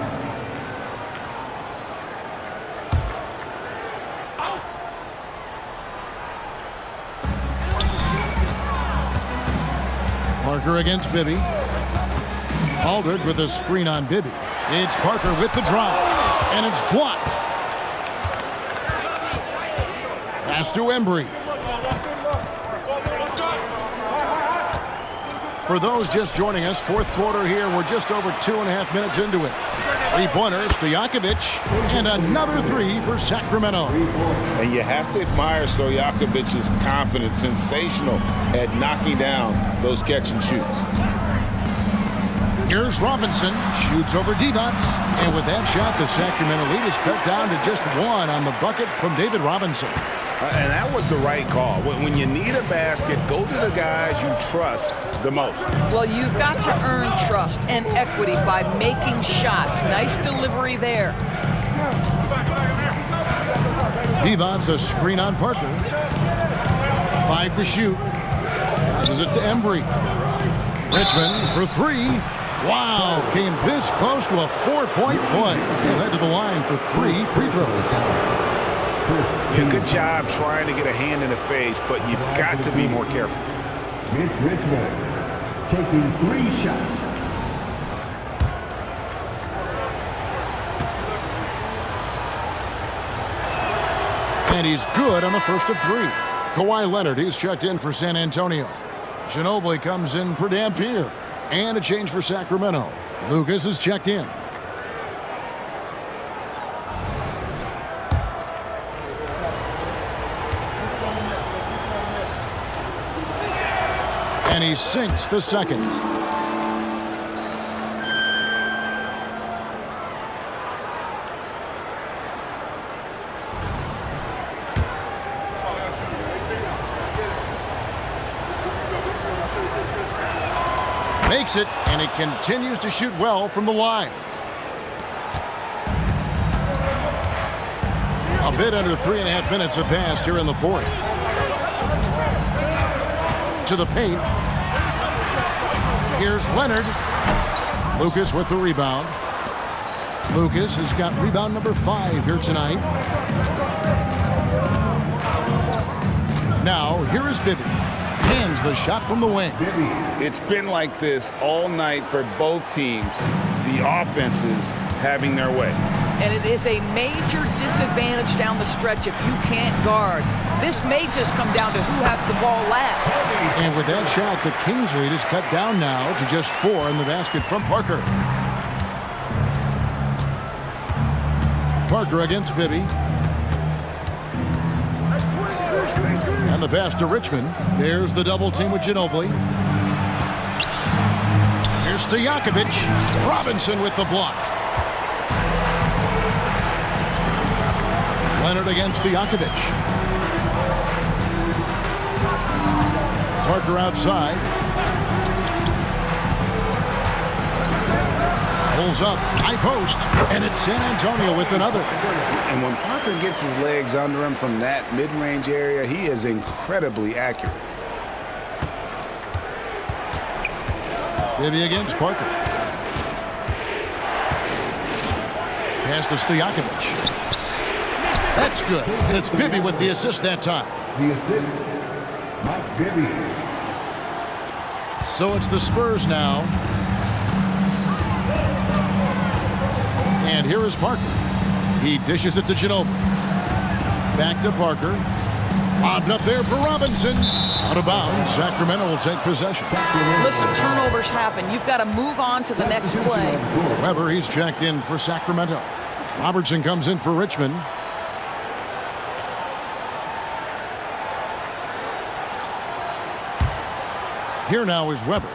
Parker against Bibby. Aldridge with a screen on Bibby. It's Parker with the drive, and it's blocked. Pass to Embry. For those just joining us, fourth quarter here. We're just over 2.5 minutes into it. Three-pointers to Stojakovic, and another three for Sacramento. And you have to admire Stojakovic's confidence, sensational at knocking down those catch and shoots. Here's Robinson, shoots over Divac, and with that shot, the Sacramento lead is cut down to just one on the bucket from David Robinson. And that was the right call. When you need a basket, go to the guys you trust the most. Well, you've got to earn trust and equity by making shots. Nice delivery there. Divac, a screen on Parker. 5 to shoot. Passes it to Embry. Richmond for 3. Wow, came this close to a 4-point play. He led to the line for 3 free throws. Yeah, good job trying to get a hand in the face, but you've got to be more careful. Mitch Richmond taking 3 shots. And he's good on the first of 3. Kawhi Leonard, he's checked in for San Antonio. Ginobili comes in for Dampier. And a change for Sacramento. Lucas is checked in. And he sinks the second. Makes it, and he continues to shoot well from the line. A bit under 3.5 minutes have passed here in the fourth. To the paint. Here's Leonard. Lucas with the rebound. Lucas has got rebound number 5 here tonight. Now, here is Bibby. Hands the shot from the wing. It's been like this all night for both teams. The offenses having their way. And it is a major disadvantage down the stretch if you can't guard. This may just come down to who has the ball last. And with that shot, the Kings lead is cut down now to just 4 in the basket from Parker. Parker against Bibby. And the pass to Richmond. There's the double team with Ginobili. Here's Stojakovic. Robinson with the block. Leonard against Stojakovic. Parker outside. Pulls up, high post, and it's San Antonio with another. And when Parker gets his legs under him from that mid-range area, he is incredibly accurate. Bibby against Parker. Pass to Stojakovic. That's good. And it's Bibby with the assist that time. The assist, Mike Bibby. So it's the Spurs now. And here is Parker. He dishes it to Ginobili. Back to Parker. Lobbed up there for Robinson. Out of bounds. Sacramento will take possession. Listen, turnovers happen. You've got to move on to the next play. Weber, he's checked in for Sacramento. Robertson comes in for Richmond. Here now is Weber.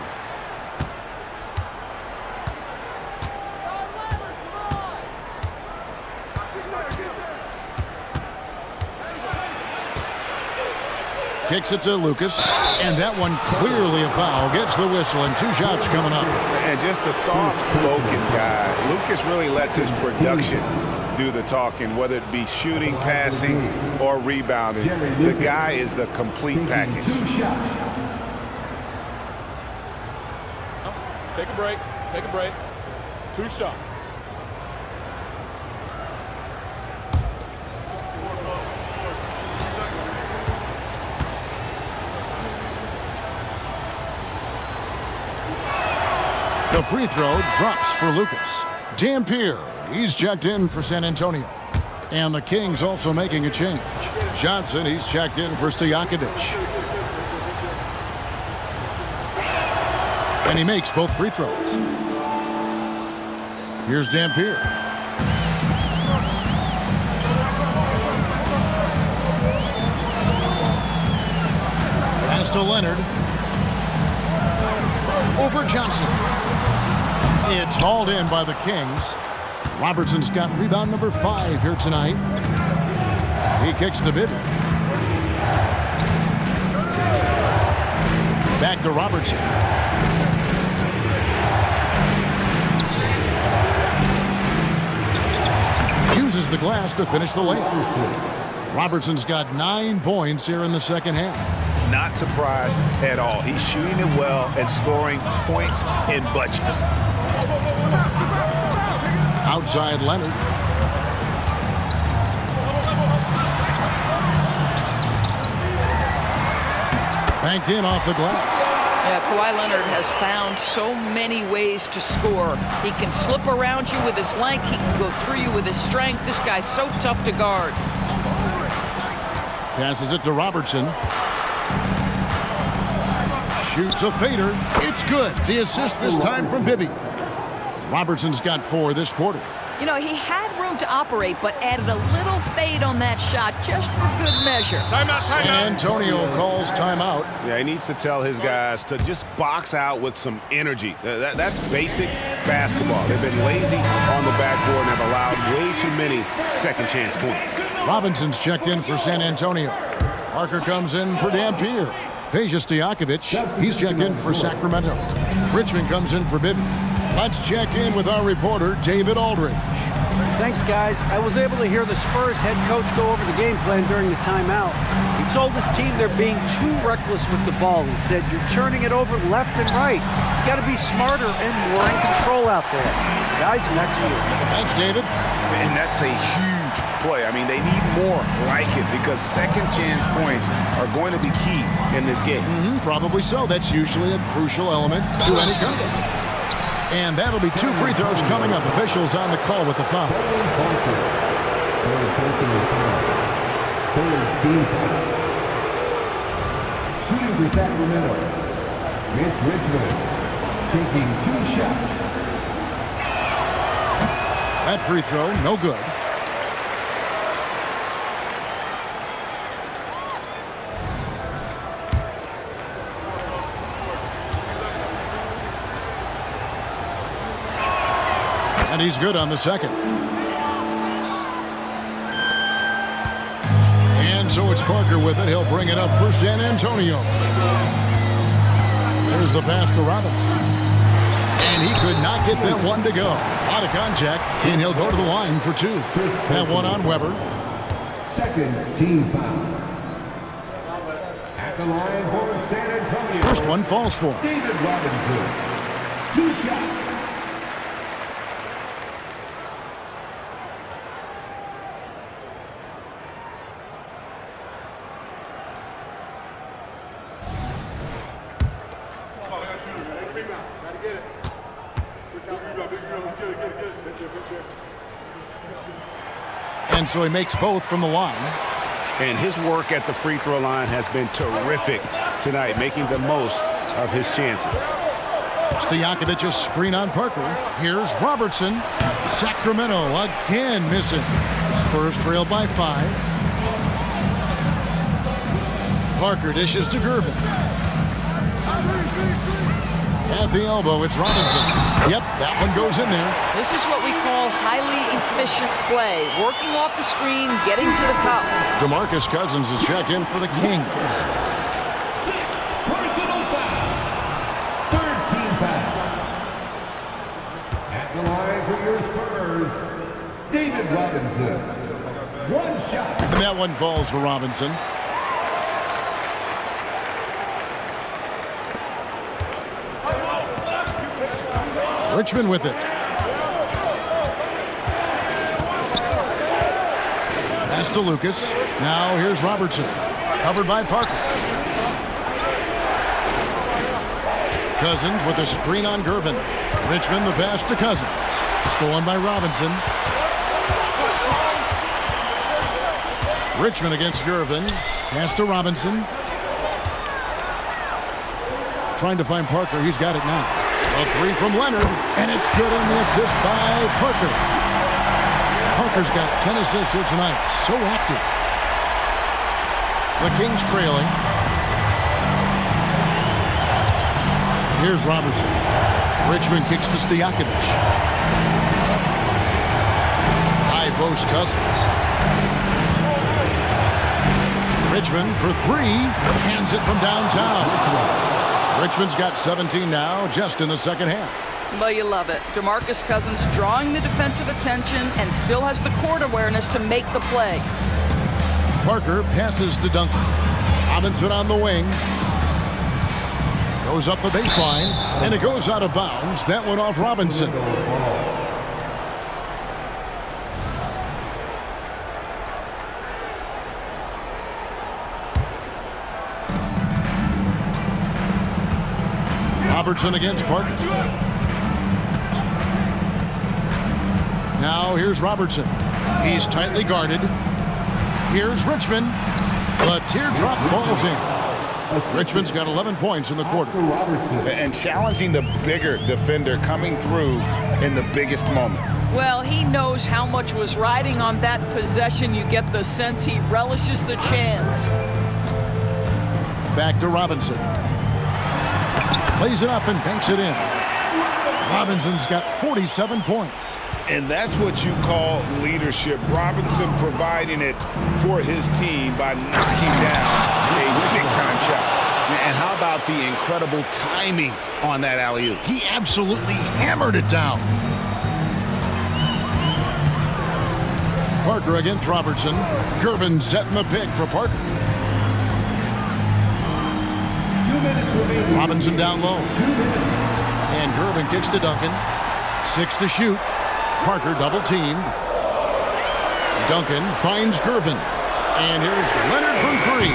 kicks it to Lucas, and that one clearly a foul. Gets the whistle, and 2 shots coming up. And just a soft-spoken guy. Lucas really lets his production do the talking, whether it be shooting, passing, or rebounding. The guy is the complete package. 2 shots. Take a break. Take a break. 2 shots. The free throw drops for Lucas. Dampier, he's checked in for San Antonio. And the Kings also making a change. Johnson, he's checked in for Stojakovic. And he makes both free throws. Here's Dampier. Pass to Leonard. Over Johnson. It's hauled in by the Kings. Robertson's got rebound number 5 here tonight. He kicks to Bibby. Back to Robertson. Uses the glass to finish the layup. Robertson's got 9 points here in the second half. Not surprised at all. He's shooting it well and scoring points in bunches. Outside Leonard. Banked in off the glass. Yeah, Kawhi Leonard has found so many ways to score. He can slip around you with his length. He can go through you with his strength. This guy's so tough to guard. Passes it to Robertson. Shoots a fader. It's good. The assist this time from Bibby. Robertson's got 4 this quarter. You know, he had room to operate, but added a little fade on that shot just for good measure. Timeout, San timeout. Antonio calls timeout. Yeah, he needs to tell his guys to just box out with some energy. That's basic basketball. They've been lazy on the backboard and have allowed way too many second chance points. Robinson's checked in for San Antonio. Parker comes in for Dampier. Peja Stojakovic, he's checked in for Sacramento. Richmond comes in for Bibby. Let's check in with our reporter, David Aldridge. Thanks, guys. I was able to hear the Spurs head coach go over the game plan during the timeout. He told his team they're being too reckless with the ball. He said, you're turning it over left and right. You got to be smarter and more in control out there. Guys, back to you. Thanks, David. And that's a huge play. I mean, they need more like it because second chance points are going to be key in this game. Probably so. That's usually a crucial element to any comeback. And that'll be 2 free throws coming up. Officials on the call with the foul. Third team foul. Shooting for Sacramento. Mitch Richmond taking 2 shots. That free throw, no good. And he's good on the second. And so it's Parker with it. He'll bring it up for San Antonio. There's the pass to Robinson. And he could not get that one to go. Out of contact, and he'll go to the line for 2. That one on Weber. Second team foul. At the line for San Antonio. First one falls for him. David Robinson. 2 shots. And so he makes both from the line. And his work at the free throw line has been terrific tonight, making the most of his chances. Stojakovic's screen on Parker. Here's Robertson. Sacramento again missing. Spurs trail by 5. Parker dishes to Gervin. At the elbow, it's Robinson. Yep, that one goes in there. This is what we call highly efficient play. Working off the screen, getting to the cup. DeMarcus Cousins is checked in for the Kings. the line for your Spurs, David Robinson. One shot. And that one falls for Robinson. Richmond with it. Pass to Lucas. Now here's Robertson. Covered by Parker. Cousins with a screen on Gervin. Richmond the pass to Cousins. Stolen by Robinson. Richmond against Gervin. Pass to Robinson. Trying to find Parker. He's got it now. A three from Leonard, and it's good on the assist by Parker. Parker's got 10 assists here tonight. So active. The Kings trailing. Here's Robertson. Richmond kicks to Stojakovic. High post Cousins. Richmond for three. Hands it from downtown. Richmond's got 17 now, just in the second half. Well, you love it. DeMarcus Cousins drawing the defensive attention and still has the court awareness to make the play. Parker passes to Duncan. Robinson on the wing. Goes up the baseline, and it goes out of bounds. That went off Robinson. Robertson against Parker. Now here's Robertson. He's tightly guarded. Here's Richmond. The teardrop falls in. Richmond's got 11 points in the quarter. And challenging the bigger defender coming through in the biggest moment. Well, he knows how much was riding on that possession. You get the sense he relishes the chance. Back to Robinson. Lays it up and banks it in. Robinson's got 47 points. And that's what you call leadership. Robinson providing it for his team by knocking down a big-time shot. And how about the incredible timing on that alley-oop? He absolutely hammered it down. Parker against Robertson. Gervin setting the pick for Parker. 2 minutes remaining. Robinson down low. 2 minutes. And Gervin kicks to Duncan. 6 to shoot. Parker double teamed. Duncan finds Gervin. And here's Leonard from three.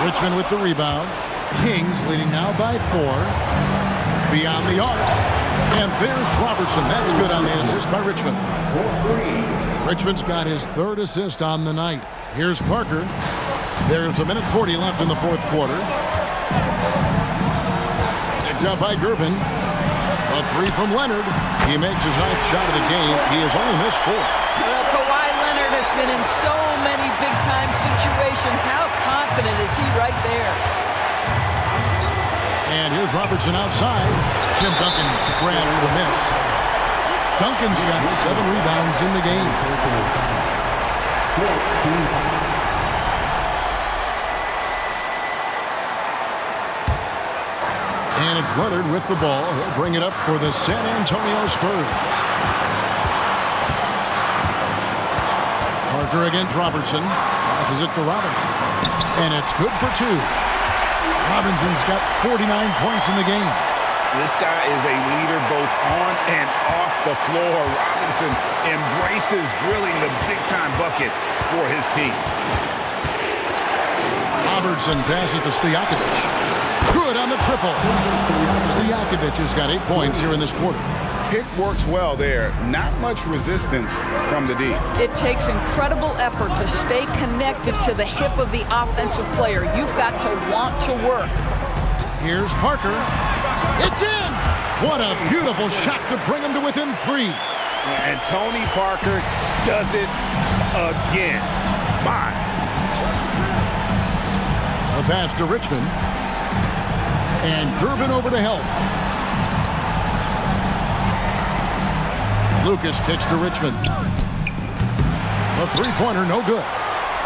Richmond with the rebound. Kings leading now by 4. Beyond the arc. And there's Robertson. That's good on the assist by Richmond. Richmond's got his 3rd assist on the night. Here's Parker. There's 1:40 left in the 4th quarter. Picked up by Gervin. A 3 from Leonard. He makes his 9th shot of the game. He has only missed 4. Well, Kawhi Leonard has been in so many big-time situations. How confident is he right there? And here's Robertson outside. Tim Duncan grabs the miss. Duncan's got 7 rebounds in the game. And it's Leonard with the ball. He'll bring it up for the San Antonio Spurs. Parker against Robertson. Passes it to Robinson. And it's good for 2. Robinson's got 49 points in the game. This guy is a leader both on and off the floor. Robinson embraces drilling the big-time bucket for his team. Robertson passes to Stojakovic. Good on the triple. Stojakovic has got 8 points here in this quarter. Pick works well there. Not much resistance from the D. It takes incredible effort to stay connected to the hip of the offensive player. You've got to want to work. Here's Parker. It's in! What a beautiful shot to bring him to within 3. And Tony Parker does it again. My. A pass to Richmond. And Gervin over to help. Lucas kicks to Richmond. A 3-pointer, no good.